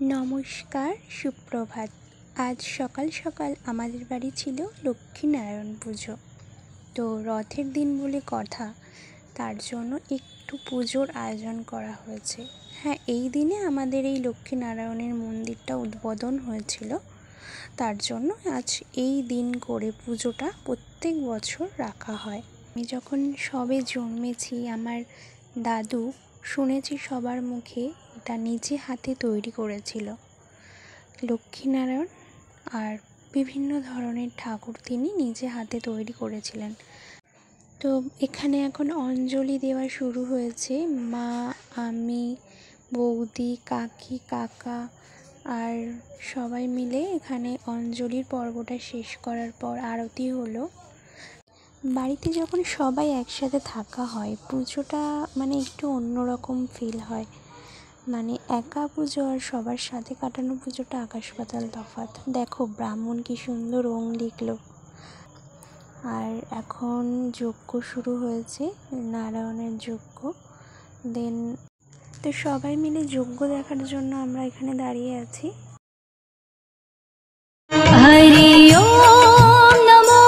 नमस्कार सुप्रभात। आज सकाल सकाल आमादेर बाड़ी छिलो लक्ष्मीनारायण पुजो। तो रथेर दिन बोले कथा, तार जोन्नो एकटू पुजोर आयोजन करा हयेछे। हाँ, एई दिने आमादेर एई लक्ष्मीनारायणेर मन्दिरटा उद्बोधन हयेछिलो, तार जोन्नो आज एई दिन करे पुजोटा प्रत्येक बछर रखा हय। आमि जखन सबे जन्मेछि आमार दादू शुनेछि सबार मुखे এটা নিজে হাতে তৈরি করেছিল। লক্ষ্মীনারায়ণ আর বিভিন্ন ধরনের ঠাকুর তিনি নিজে হাতে তৈরি করেছিলেন। তো এখানে এখন অঞ্জলি দেওয়া শুরু হয়েছে। মা, আমি, বৌদি, কাকি, কাকা আর সবাই মিলে এখানে অঞ্জলির পর্বটা শেষ করার পর আরতি হলো। বাড়িতে যখন সবাই একসাথে থাকা হয় পুজোটা মানে একটু অন্যরকম ফিল হয়। মানে একা পুজো আর সবার সাথে কাটানো পুজোটা আকাশ পাতাল তফাৎ। দেখো ব্রাহ্মণ কি সুন্দর ওং লিখলো। আর এখন যজ্ঞ শুরু হয়েছে, নারায়ণের যজ্ঞ। দেন তো সবাই মিলে যজ্ঞ দেখার জন্য আমরা এখানে দাঁড়িয়ে আছি। হরি ওম নমো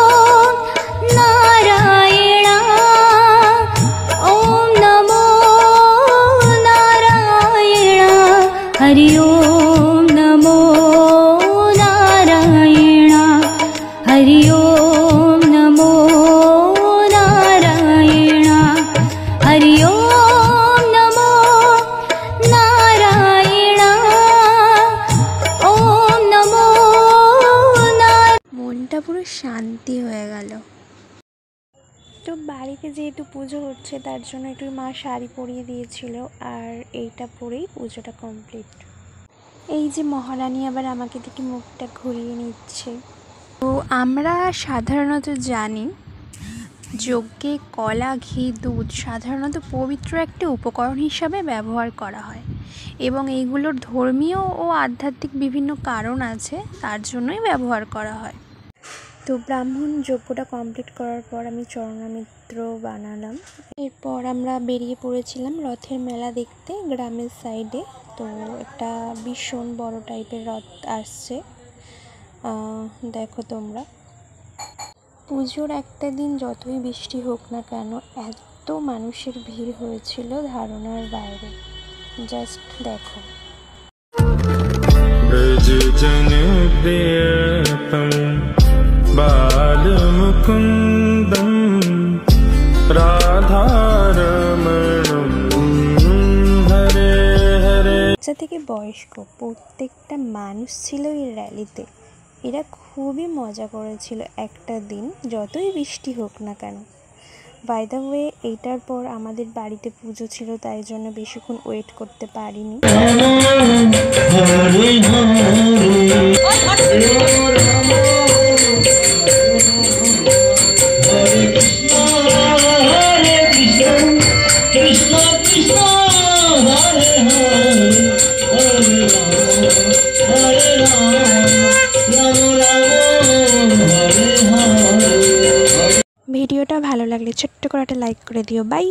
নারায়ণ, ওম নমো নারায়ণ, হরি ওম নমো নারায়ণ, হরি ওম নমো নারায়ণ, হরি ওম নমো নারায়ণ, ওম নমো। মনটা পুরো শান্তি হয়ে গেল। তো বাড়িতে যেহেতু পুজো হচ্ছে তার জন্য একটু মা শাড়ি পরিয়ে দিয়েছিল, আর এইটা পরেই পুজোটা কমপ্লিট। এই যে মহারানী আবার আমাকে দেখে মুখটা ঘুরিয়ে নিচ্ছে। তো আমরা সাধারণত জানি যজ্ঞে কলা, ঘি, দুধ সাধারণত পবিত্র একটি উপকরণ হিসাবে ব্যবহার করা হয় এবং এইগুলোর ধর্মীয় ও আধ্যাত্মিক বিভিন্ন কারণ আছে, তার জন্যই ব্যবহার করা হয়। তো ব্রাহ্মণ যজ্ঞটা কমপ্লিট করার পর আমি চরণামিত্র বানালাম। এরপর আমরা বেরিয়ে পড়েছিলাম রথের মেলা দেখতে গ্রামের সাইডে। তো একটা ভীষণ বড় টাইপের রথ আসছে, দেখো তোমরা। পুজোর একটা দিন যতই বৃষ্টি হোক না কেন এত মানুষের ভিড় হয়েছিল ধারণার বাইরে। জাস্ট দেখো। बालमुकुन्दं राधारमणं हरे हरे। বাচ্চা থেকে বয়স্ক প্রত্যেকটা মানুষ ছিল এই র্যালিতে। এরা খুবই মজা করেছিল একটা দিন যতই বৃষ্টি হোক না কেন। বাই দ্য ওয়ে এইটার পর আমাদের বাড়িতে পুজো ছিল, তাই জন্য বেশিক্ষণ ওয়েট করতে পারিনি। ভিডিওটা ভালো লাগলে ছোট্ট করে একটা লাইক করে দিও। বাই।